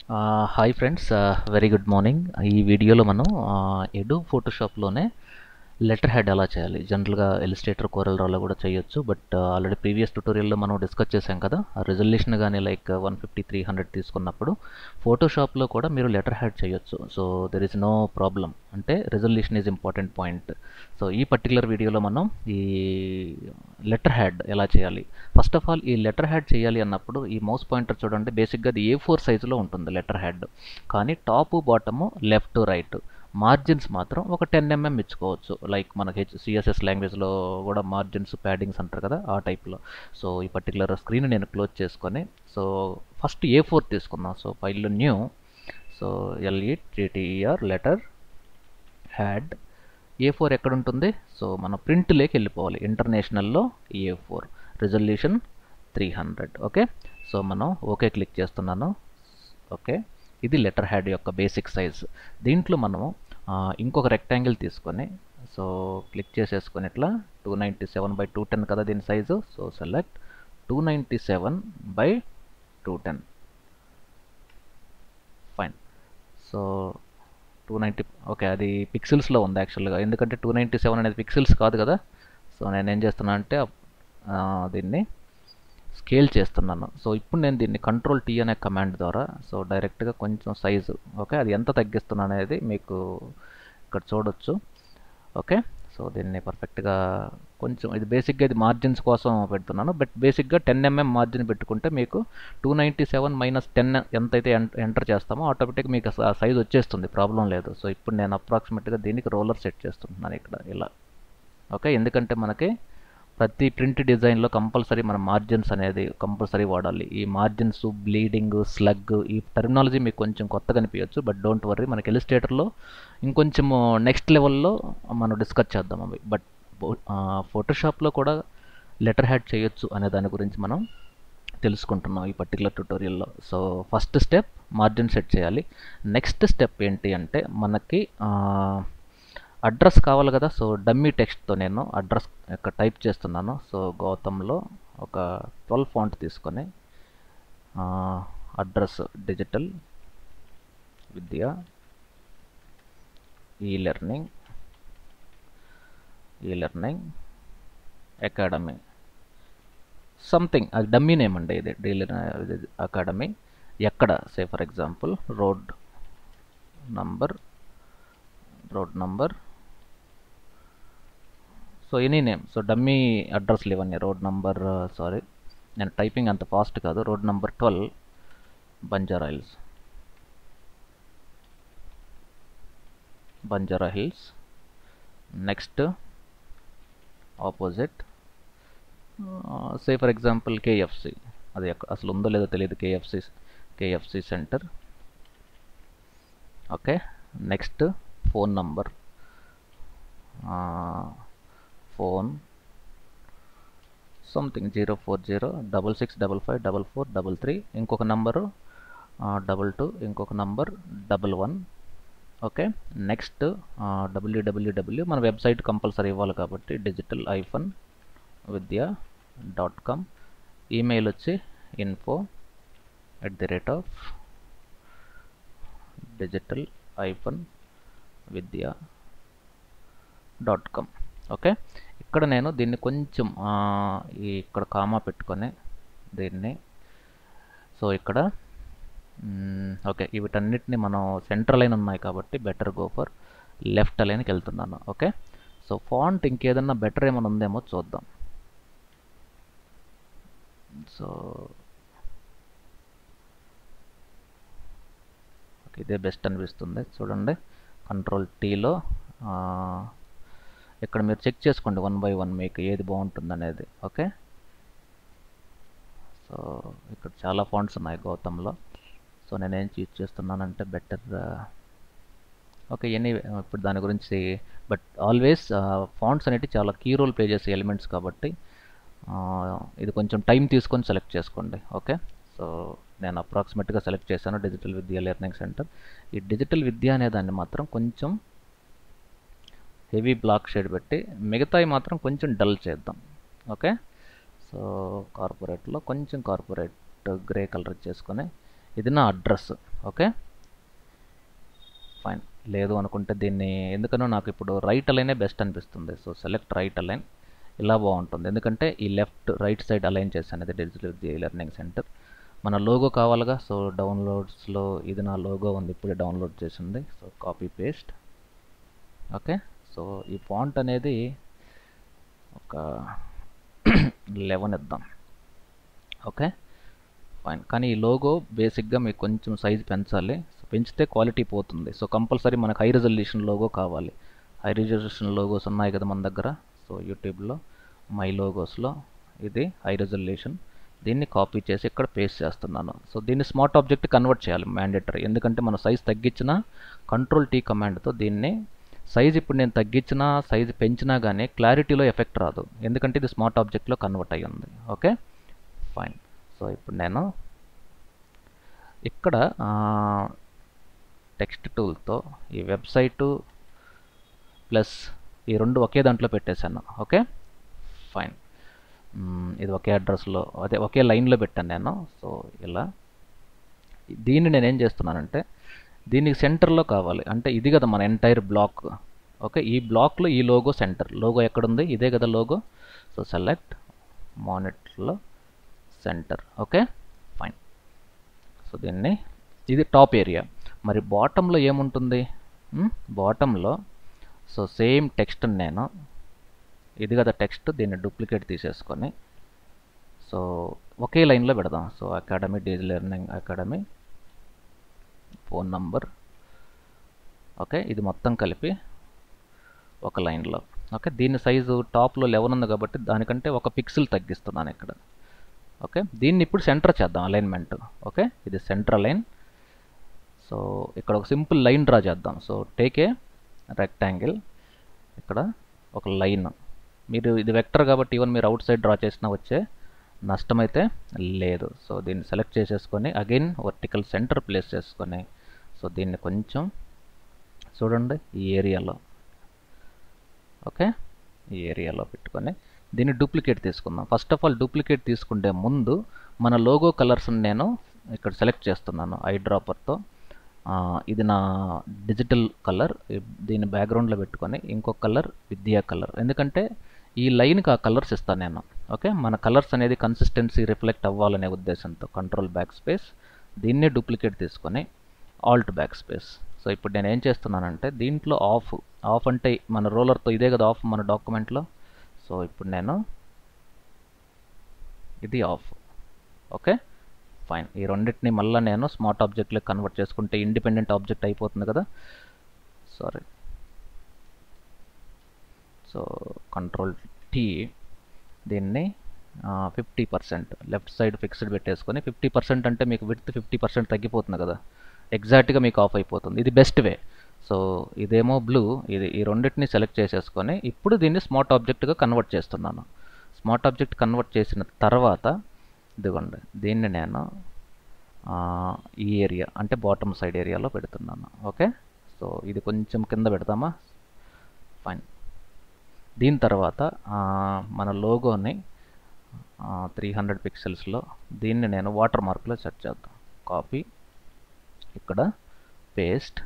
Hi friends, very good morning. ఈ వీడియోలో మనం ఎడో ఫోటోషాప్లోనే లెటర్ హెడ్ ఎలా చేయాలి. జనరల్గా ఇలిస్ట్రేటర్ కోరల్ డ్రాలో కూడా చేయొచ్చు, బట్ ఆల్రెడీ ప్రీవియస్ ట్యూటోరియల్లో మనం డిస్కస్ చేసాం కదా. రెజల్యూషన్ కానీ లైక్ 150, 300 తీసుకున్నప్పుడు ఫోటోషాప్లో కూడా మీరు లెటర్ హెడ్ చేయొచ్చు. So there is no problem, అంటే resolution is important point. So ఈ పర్టికులర్ వీడియోలో మనం ఈ లెటర్ హెడ్ ఎలా చేయాలి. ఫస్ట్ ఆఫ్ ఆల్ ఈ లెటర్ హెడ్ చేయాలి అన్నప్పుడు ఈ మౌస్ పాయింటర్ చూడండి, బేసిక్గా అది A4 సైజులో ఉంటుంది లెటర్ హెడ్. కానీ top bottom left right, margins మాత్రం ఒక 10 mm ఇచ్చుకోవచ్చు. లైక్ మనకి CSS లాంగ్వేజ్లో కూడా మార్జిన్స్ ప్యాడింగ్స్ అంటారు కదా, ఆ టైప్లో. సో ఈ పర్టికులర్ స్క్రీన్ నేను క్లోజ్ చేసుకొని, సో ఫస్ట్ A4 తీసుకుందాం. సో ఫైల్లో new, so LETTER letter had. A4 ఎక్కడ ఉంటుంది? సో మన ప్రింట్లోకి వెళ్ళిపోవాలి. ఇంటర్నేషనల్లో A4, రిజల్యూషన్ 300. ఓకే, సో మనం ఓకే క్లిక్ చేస్తున్నాను. ఓకే, ఇది లెటర్ హ్యాడ్ యొక్క బేసిక్ సైజ్. దీంట్లో మనము ఇంకొక రెక్టాంగిల్ తీసుకొని, సో క్లిక్ చేసేసుకొని ఇట్లా 297/210 కదా దీని size. So select 297/210. Fine. So 290, okay, అది పిక్సెల్స్లో ఉంది యాక్చువల్గా, ఎందుకంటే 297 అనేది పిక్సెల్స్ కాదు కదా. సో నేను ఏం చేస్తున్నా అంటే దీన్ని స్కేల్ చేస్తున్నాను. సో ఇప్పుడు నేను దీన్ని Ctrl+T అనే కమాండ్ ద్వారా సో డైరెక్ట్గా కొంచెం సైజు, ఓకే, అది ఎంత తగ్గిస్తున్నాను అనేది మీకు ఇక్కడ చూడొచ్చు. ఓకే, సో దీన్ని పర్ఫెక్ట్గా కొంచెం, ఇది బేసిక్గా ఇది మార్జిన్స్ కోసం పెడుతున్నాను, బట్ బేసిక్గా 10 mm మార్జిన్ పెట్టుకుంటే మీకు 297 - 10 ఎంతైతే ఎంటర్ చేస్తామో ఆటోమేటిక్గా మీకు సైజ్ వచ్చేస్తుంది, ప్రాబ్లం లేదు. సో ఇప్పుడు నేను అప్రాక్సిమేట్గా దీనికి రోలర్ సెట్ చేస్తున్నాను ఇక్కడ ఇలా. ఓకే, ఎందుకంటే మనకి ప్రతి ప్రింట్ డిజైన్లో కంపల్సరీ మన మార్జిన్స్ అనేది కంపల్సరీ వాడాలి. ఈ మార్జిన్స్, బ్లీడింగ్, స్లగ్, ఈ టెర్మినాలజీ మీకు కొంచెం కొత్తగా అనిపించవచ్చు, బట్ డోంట్ వర్రీ, మనకి ఇలిస్ట్రేటర్లో ఇంకొంచెం నెక్స్ట్ లెవెల్లో మనం డిస్కస్ చేద్దాం అవి. బట్ ఫోటోషాప్లో కూడా లెటర్ హ్యాడ్ చేయొచ్చు అనే దాని గురించి మనం తెలుసుకుంటున్నాం ఈ పర్టికులర్ ట్యూటోరియల్లో. So first step margin set చేయాలి. నెక్స్ట్ స్టెప్ ఏంటి అంటే మనకి అడ్రస్ కావాలి కదా. సో డమ్మీ టెక్స్ట్తో నేను అడ్రస్ ఇక్కడ టైప్ చేస్తున్నాను. సో గౌతమ్లో ఒక 12 ఫాంట్ తీసుకొని అడ్రస్ డిజిటల్ విద్య ఈ లెర్నింగ్ అకాడమీ సంథింగ్, అది డమ్మీ నేమ్ అండి, ఇది అకాడమీ. ఎక్కడ, say for example road number, so any name. So dummy అడ్రస్లు ఇవన్నీ. రోడ్ నంబర్, సారీ నేను టైపింగ్ అంత ఫాస్ట్ కాదు. Road number 12 Banjara hills. Next opposite, say for example KFC, అది అసలు ఉందో లేదో తెలియదు, KFC centre. Okay, next phone number, phone something 04066555433, ఇంకొక నంబరు 22, ఇంకొక నంబర్ 11. ఓకే, నెక్స్ట్ www, మన వెబ్సైట్ కంపల్సరీ ఇవ్వాలి కాబట్టి digitalvidya.com. ఈమెయిల్ వచ్చి info@digital-vidya.com. ఓకే, ఇక్కడ నేను దీన్ని కొంచెం ఇక్కడ కామా పెట్టుకొని దీన్ని, సో ఇక్కడ ఓకే, వీటన్నిటిని మనం సెంట్రల్ లైన్ ఉన్నాయి కాబట్టి బెటర్ గో ఫర్ లెఫ్ట్ లైన్కి వెళ్తున్నాను. ఓకే, సో ఫాంట్ ఇంకేదన్నా బెటర్ ఏమైనా ఉందేమో చూద్దాం. సో ఓకే, ఇదే బెస్ట్ అనిపిస్తుంది చూడండి. Ctrl+Tలో ఇక్కడ మీరు చెక్ చేసుకోండి 1 by 1 మీకు ఏది బాగుంటుంది అనేది. ఓకే, సో ఇక్కడ చాలా ఫాంట్స్ ఉన్నాయి గౌతమ్లో. సో నేనేం చూస్ చేస్తున్నానంటే బెటర్, ఓకే, ఇప్పుడు దాని గురించి, బట్ ఆల్వేస్ ఫాంట్స్ అనేవి చాలా కీ రోల్ ప్లే చేసే ఎలిమెంట్స్ కాబట్టి ఇది కొంచెం టైం తీసుకొని సెలెక్ట్ చేసుకోండి. ఓకే, సో నేను అప్రాక్సిమేట్గా సెలెక్ట్ చేశాను డిజిటల్ విద్యా లెర్నింగ్ సెంటర్. ఈ డిజిటల్ విద్య అనే దాన్ని మాత్రం కొంచెం హెవీ బ్లాక్ షేడ్ పెట్టి, మిగతాయి మాత్రం కొంచెం డల్ చేద్దాం. ఓకే, సో కార్పొరేట్లో కొంచెం కార్పొరేట్ గ్రే కలర్ చేసుకొని, ఇది నా అడ్రస్. Okay fine. లేదు అనుకుంటే దీన్ని ఎందుకనో నాకు ఇప్పుడు రైట్ అలైనే బెస్ట్ అనిపిస్తుంది. So select right align. ఇలా బాగుంటుంది ఎందుకంటే ఈ లెఫ్ట్ రైట్ సైడ్ అలైన్ చేశాను. ఇది డిజిటల్ లెర్నింగ్ సెంటర్. మన లోగో కావాలిగా. సో డౌన్లోడ్స్లో ఇది నా లోగో ఉంది, ఇప్పుడే డౌన్లోడ్ చేసింది. So copy paste. Okay so ఈ ఫాంట్ అనేది ఒక 11 ఇద్దాం. Okay fine. కానీ ఈ లోగో బేసిక్గా మీకు కొంచెం సైజ్ పెంచాలి. సో పెంచితే క్వాలిటీ పోతుంది. సో కంపల్సరీ మనకు హై రిజల్యూషన్ లోగో కావాలి. హై రిజల్యూషన్ లోగోస్ ఉన్నాయి కదా మన దగ్గర. సో యూట్యూబ్లో మై లోగోస్లో ఇది హై రిజల్యూషన్. దీన్ని కాపీ చేసి ఇక్కడ పేస్ట్ చేస్తున్నాను. సో దీన్ని స్మార్ట్ ఆబ్జెక్ట్ కన్వర్ట్ చేయాలి మ్యాండేటరీ. ఎందుకంటే మన సైజ్ తగ్గించిన Ctrl+T కమాండ్తో దీన్ని సైజ్ ఇప్పుడు నేను తగ్గించినా సైజ్ పెంచినా కానీ క్లారిటీలో ఎఫెక్ట్ రాదు, ఎందుకంటే ఇది స్మార్ట్ ఆబ్జెక్ట్లో కన్వర్ట్ అయ్యి ఉంది. Okay fine. సో ఇప్పుడు నేను ఇక్కడ టెక్స్ట్ టూల్తో ఈ వెబ్సైటు ప్లస్ ఈ రెండు ఒకే దాంట్లో పెట్టేశాను. Okay fine. ఇది ఒకే అడ్రస్లో అదే ఒకే లైన్లో పెట్టాను నేను. సో ఇలా దీన్ని నేనేం చేస్తున్నానంటే దీనికి సెంటర్లో కావాలి. అంటే ఇది కదా మన ఎంటైర్ బ్లాక్. ఓకే ఈ బ్లాక్లో ఈ లోగో సెంటర్. లోగో ఎక్కడుంది? ఇదే కదా లోగో. సో సెలెక్ట్ మానిటర్లో సెంటర్. Okay fine. సో దీన్ని ఇది టాప్ ఏరియా. మరి బాటంలో ఏముంటుంది? బాటంలో సో సేమ్ టెక్స్ట్ నేను ఇది కదా టెక్స్ట్, దీన్ని డూప్లికేట్ తీసేసుకొని సో ఒకే లైన్లో పెడదాం. So academy digital learning academy phone number. Okay ఇది మొత్తం కలిపి ఒక లైన్లో. ఓకే దీని సైజు టాప్లో 11 ఉంది కాబట్టి దానికంటే ఒక పిక్సెల్ తగ్గిస్తున్నాను ఇక్కడ. ఓకే దీన్ని ఇప్పుడు సెంటర్ చేద్దాం అలైన్మెంట్. ఓకే ఇది సెంటర్ అలైన్. సో ఇక్కడ ఒక సింపుల్ లైన్ డ్రా చేద్దాం. So take a rectangle. ఇక్కడ ఒక లైన్. మీరు ఇది వెక్టర్ కాబట్టి ఈవెన్ మీరు అవుట్ సైడ్ డ్రా చేసినా వచ్చే నష్టమైతే లేదు. సో దీన్ని సెలెక్ట్ చేసేసుకొని అగైన్ వర్టికల్ సెంటర్ ప్లేస్ చేసుకొని సో దీన్ని కొంచెం చూడండి ఈ ఏరియాలో. ఓకే ఈ ఏరియాలో పెట్టుకొని దీన్ని డూప్లికేట్ తీసుకుందాం. ఫస్ట్ ఆఫ్ ఆల్ డూప్లికేట్ తీసుకుంటే ముందు మన లోగో కలర్స్ని నేను ఇక్కడ సెలెక్ట్ చేస్తున్నాను ఐ డ్రాపర్తో. ఇది నా డిజిటల్ కలర్. దీన్ని బ్యాక్గ్రౌండ్లో పెట్టుకొని ఇంకొక కలర్ విద్యా కలర్. ఎందుకంటే ఈ లైన్కి ఆ కలర్స్ ఇస్తాను నేను. ఓకే మన కలర్స్ అనేది కన్సిస్టెన్సీ రిఫ్లెక్ట్ అవ్వాలనే ఉద్దేశంతో కంట్రోల్ బ్యాక్ స్పేస్. దీన్నే డూప్లికేట్ తీసుకొని ఆల్ట్ బ్యాక్ స్పేస్. సో ఇప్పుడు నేను ఏం చేస్తున్నానంటే దీంట్లో ఆఫ్ అంటే మన రోలర్తో ఇదే కదా ఆఫ్ మన డాక్యుమెంట్లో. సో ఇప్పుడు నేను ఇది ఆఫ్. Okay fine. ఈ రెండింటిని మళ్ళీ నేను స్మార్ట్ ఆబ్జెక్ట్లోకి కన్వర్ట్ చేసుకుంటే ఇండిపెండెంట్ ఆబ్జెక్ట్ అయిపోతుంది కదా. సారీ సో Ctrl+T దీన్ని 50% లెఫ్ట్ సైడ్ ఫిక్స్డ్ పెట్టేసుకొని 50% అంటే మీకు విడ్త్ 50% తగ్గిపోతుంది కదా, ఎగ్జాక్ట్గా మీకు ఆఫ్ అయిపోతుంది. ఇది బెస్ట్ వే. సో ఇదేమో బ్లూ, ఇది ఈ రెండింటిని సెలెక్ట్ చేసేసుకొని ఇప్పుడు దీన్ని స్మార్ట్ ఆబ్జెక్ట్గా కన్వర్ట్ చేస్తున్నాను. స్మార్ట్ ఆబ్జెక్ట్ కన్వర్ట్ చేసిన తర్వాత ఇదిగోండి దీన్ని నేను ఈ ఏరియా అంటే బాటమ్ సైడ్ ఏరియాలో పెడుతున్నాను. ఓకే సో ఇది కొంచెం కింద పెడతామా? ఫైన్. దీని తర్వాత మన లోగోని 300 పిక్సెల్స్లో దీన్ని నేను వాటర్ మార్క్లో సెట్ చేద్దాం. కాపీ ఇక్కడ పేస్ట్.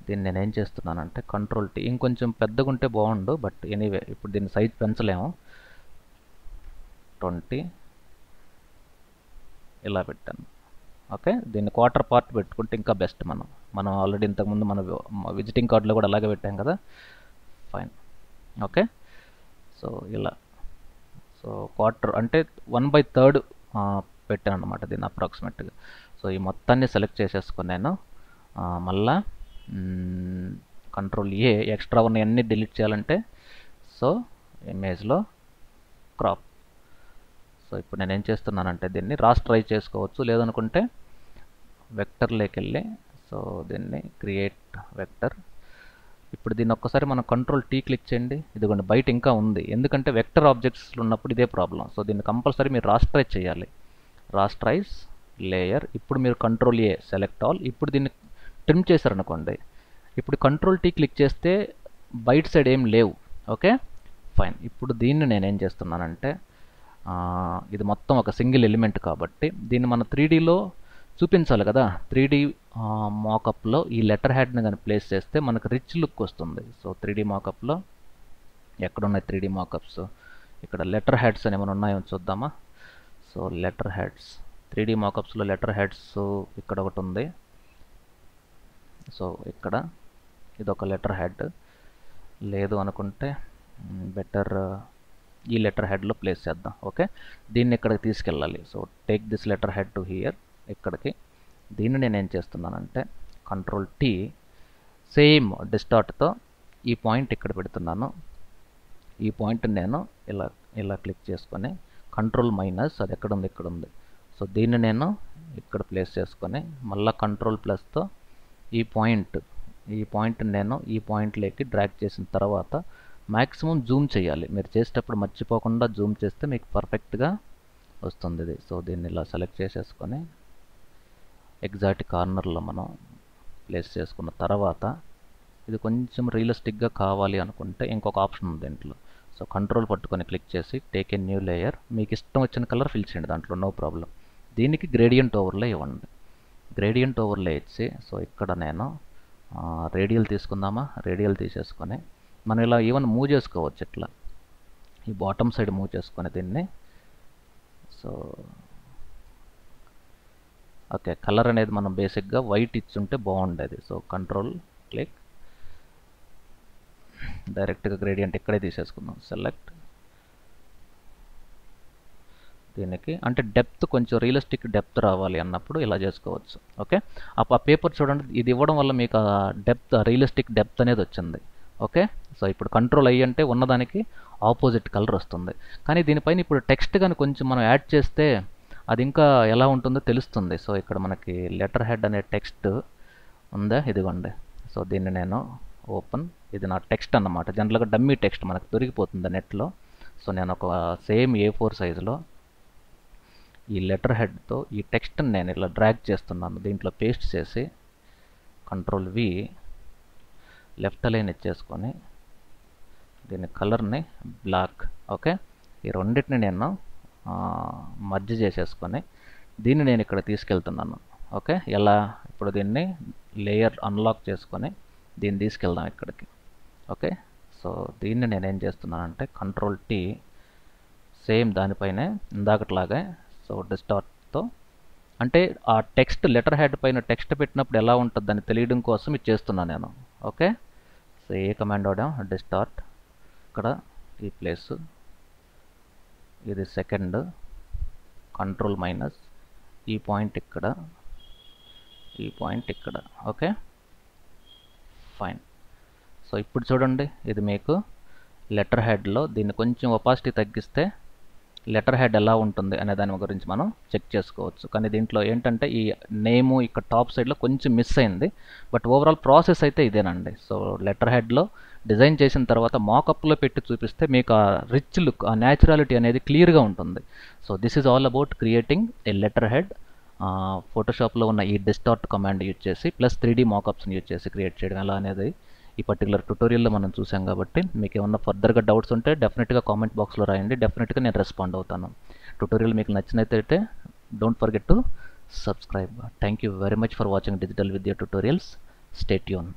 దీన్ని నేను ఏం చేస్తున్నానంటే Ctrl+T. ఇంకొంచెం పెద్దగా ఉంటే బాగుండు, బట్ ఎనీవే ఇప్పుడు దీన్ని సైజ్ పెంచలేము. 20 ఇలా పెట్టాను. ఓకే దీన్ని క్వార్టర్ పార్ట్ పెట్టుకుంటే ఇంకా బెస్ట్. మనం ఆల్రెడీ ఇంతకుముందు మన విజిటింగ్ కార్డులో కూడా అలాగే పెట్టాం కదా. ఫైన్. ఓకే సో ఇలా సో క్వార్టర్ అంటే 1/3 పెట్టాను అనమాట దీన్ని అప్రాక్సిమేట్గా. సో ఈ మొత్తాన్ని సెలెక్ట్ చేసేసుకొని నేను మళ్ళా Ctrl+A ఎక్స్ట్రా ఉన్నవన్నీ డిలీట్ చేయాలంటే సో ఇమేజ్లో క్రాప్. సో ఇప్పుడు నేను ఏం చేస్తున్నానంటే దీన్ని రాస్టరైజ్ చేసుకోవచ్చు, లేదనుకుంటే వెక్టర్లోకి వెళ్ళి సో దీన్ని క్రియేట్ వెక్టర్. ఇప్పుడు దీన్ని ఒక్కసారి మనం Ctrl+T క్లిక్ చేయండి. ఇదిగోండి బయట ఇంకా ఉంది, ఎందుకంటే వెక్టర్ ఆబ్జెక్ట్స్ ఉన్నప్పుడు ఇదే ప్రాబ్లం. సో దీన్ని కంపల్సరీ మీరు రాస్టరైజ్ చేయాలి. Rasterise layer. ఇప్పుడు మీరు Ctrl+A సెలెక్ట్ ఆల్. ఇప్పుడు దీన్ని ట్రిమ్ చేశారనుకోండి, ఇప్పుడు Ctrl+T క్లిక్ చేస్తే బయట సైడ్ ఏం లేవు. Okay fine. ఇప్పుడు దీన్ని నేనేం చేస్తున్నానంటే ఇది మొత్తం ఒక సింగిల్ ఎలిమెంట్ కాబట్టి దీన్ని మన 3Dలో చూపించాలి కదా. 3D మాకప్లో ఈ లెటర్ హెడ్ని కానీ ప్లేస్ చేస్తే మనకు రిచ్ లుక్ వస్తుంది. సో 3D మాకప్లో ఎక్కడున్నాయి 3D మాకప్స్? ఇక్కడ లెటర్ హెడ్స్ అని ఏమైనా ఉన్నాయో చూద్దామా. సో లెటర్ హెడ్స్ 3D మాకప్స్లో లెటర్ హెడ్స్ ఇక్కడ ఒకటి ఉంది. సో ఇక్కడ ఇదొక లెటర్ హెడ్. లేదు అనుకుంటే బెటర్ ఈ లెటర్ హెడ్లో ప్లేస్ చేద్దాం. ఓకే, దీన్ని ఇక్కడికి తీసుకెళ్ళాలి. So take this letter head to hear, ఇక్కడికి. దీన్ని నేను ఏం చేస్తున్నానంటే కంట్రోల్ T, సేమ్ డిస్టార్ట్తో ఈ పాయింట్ ఇక్కడ పెడుతున్నాను. ఈ పాయింట్ నేను ఇలా ఇలా క్లిక్ చేసుకొని కంట్రోల్ మైనస్, అది ఎక్కడ ఉంది, ఇక్కడ ఉంది. సో దీన్ని నేను ఇక్కడ ప్లేస్ చేసుకొని మళ్ళీ కంట్రోల్ ప్లస్తో ఈ పాయింట్ నేను ఈ పాయింట్లోకి డ్రాగ్ చేసిన తర్వాత మ్యాక్సిమం జూమ్ చేయాలి. మీరు చేసేటప్పుడు మర్చిపోకుండా జూమ్ చేస్తే మీకు పర్ఫెక్ట్గా వస్తుంది ఇది. సో దీన్ని ఇలా సెలెక్ట్ చేసేసుకొని ఎగ్జాక్ట్ కార్నర్లో మనం ప్లేస్ చేసుకున్న తర్వాత ఇది కొంచెం రియలిస్టిక్గా కావాలి అనుకుంటే ఇంకొక ఆప్షన్ ఉంది దీంట్లో. సో కంట్రోల్ పట్టుకొని క్లిక్ చేసి టేక్ ఏ న్యూ లేయర్, మీకు ఇష్టం వచ్చిన కలర్ ఫిల్ చేయండి దాంట్లో, నో ప్రాబ్లం. దీనికి గ్రేడియంట్ ఓవర్లే ఇవ్వండి. గ్రేడియంట్ ఓవర్లే ఇచ్చి సో ఇక్కడ నేను రేడియల్ తీసుకుందామా, రేడియల్ తీసేసుకొని మనం ఇలా ఈవెన్ మూవ్ చేసుకోవచ్చు. ఇట్లా ఈ బాటమ్ సైడ్ మూవ్ చేసుకొని దీన్ని. సో ఓకే, కలర్ అనేది మనం బేసిక్గా వైట్ ఇచ్చుంటే బాగుండేది. సో కంట్రోల్ క్లిక్, డైరెక్ట్గా గ్రేడియంట్ ఇక్కడే తీసేసుకుందాం. సెలెక్ట్, దీనికి అంటే డెప్త్ కొంచెం రియలిస్టిక్ డెప్త్ రావాలి అన్నప్పుడు ఇలా చేసుకోవచ్చు. ఓకే, ఆ పేపర్ చూడండి, ఇది ఇవ్వడం వల్ల మీకు ఆ డెప్త్, రియలిస్టిక్ డెప్త్ అనేది వచ్చింది. ఓకే, సో ఇప్పుడు కంట్రోల్ I అంటే ఉన్నదానికి ఆపోజిట్ కలర్ వస్తుంది. కానీ దీనిపైన ఇప్పుడు టెక్స్ట్ కానీ కొంచెం మనం యాడ్ చేస్తే అది ఇంకా ఎలా ఉంటుందో తెలుస్తుంది. సో ఇక్కడ మనకి లెటర్ హెడ్ అనే టెక్స్ట్ ఉందా, ఇదిగోండి. సో దీన్ని నేను ఓపెన్, ఇది నా టెక్స్ట్ అన్నమాట. జనరల్గా డమ్మీ టెక్స్ట్ మనకు దొరికిపోతుంది నెట్లో. సో నేను ఒక సేమ్ A4 సైజులో ఈ లెటర్ హెడ్తో ఈ టెక్స్ట్ని నేను ఇలా డ్రాగ్ చేస్తున్నాను. దీంట్లో పేస్ట్ చేసి కంట్రోల్ V, లెఫ్ట్ అలైన్ ఇచ్చేసుకొని దీని కలర్ని బ్లాక్. ఓకే, ఈ రెండింటిని నేను మర్జ్ చేసేసుకొని దీన్ని నేను ఇక్కడ తీసుకెళ్తున్నాను. ఓకే, ఎలా ఇప్పుడు దీన్ని లేయర్ అన్లాక్ చేసుకొని దీన్ని తీసుకెళ్దాం ఇక్కడికి. ఓకే, సో దీన్ని నేనేం చేస్తున్నానంటే కంట్రోల్ T, సేమ్ దానిపైనే ఇందాకట్లాగే సో డిస్టార్ట్తో, అంటే ఆ టెక్స్ట్ లెటర్ హెడ్ పైన టెక్స్ట్ పెట్టినప్పుడు ఎలా ఉంటుందని తెలియడం కోసం ఇది చేస్తున్నాను నేను. ఓకే, సో ఏ కమాండ్ వాడాం, డిస్టార్ట్, ఇక్కడ ఈ ప్లేస్, ఇది సెకండ్, కంట్రోల్ మైనస్, ఈ పాయింట్ ఇక్కడ, ఈ పాయింట్ ఇక్కడ. Okay fine. సో ఇప్పుడు చూడండి, ఇది మీకు లెటర్ హెడ్లో దీన్ని కొంచెం ఒపాసిటీ తగ్గిస్తే లెటర్ హెడ్ ఎలా ఉంటుంది అనే దాని గురించి మనం చెక్ చేసుకోవచ్చు. కానీ దీంట్లో ఏంటంటే ఈ నేము ఇక్కడ టాప్ సైడ్లో కొంచెం మిస్ అయింది. బట్ ఓవరాల్ ప్రాసెస్ అయితే ఇదేనండి. సో లెటర్ హెడ్లో డిజైన్ చేసిన తర్వాత మాకప్లో పెట్టి చూపిస్తే మీకు ఆ రిచ్ లుక్, ఆ న్యాచురాలిటీ అనేది క్లియర్గా ఉంటుంది. So this is all about creating a letter head. ఫోటోషాప్లో ఉన్న ఈ డిస్టార్ట్ కమాండ్ యూజ్ చేసి ప్లస్ 3D మాకప్స్ని యూజ్ చేసి క్రియేట్ చేయడం ఎలా అనేది ఈ పర్టికులర్ ట్యుటోరియల్లో మనం చూసాం. కాబట్టి మీకు ఏమన్నా ఫర్దర్గా డౌట్స్ ఉంటే డెఫినెట్గా కామెంట్ బాక్స్లో రాయండి. డెఫినెట్గా నేను రెస్పాండ్ అవుతాను. ట్యుటోరియల్ మీకు నచ్చినట్లయితే don't forget to subscribe. Thank you very much for watching digital విద్యా ట్యుటోరియల్స్. Stay tune.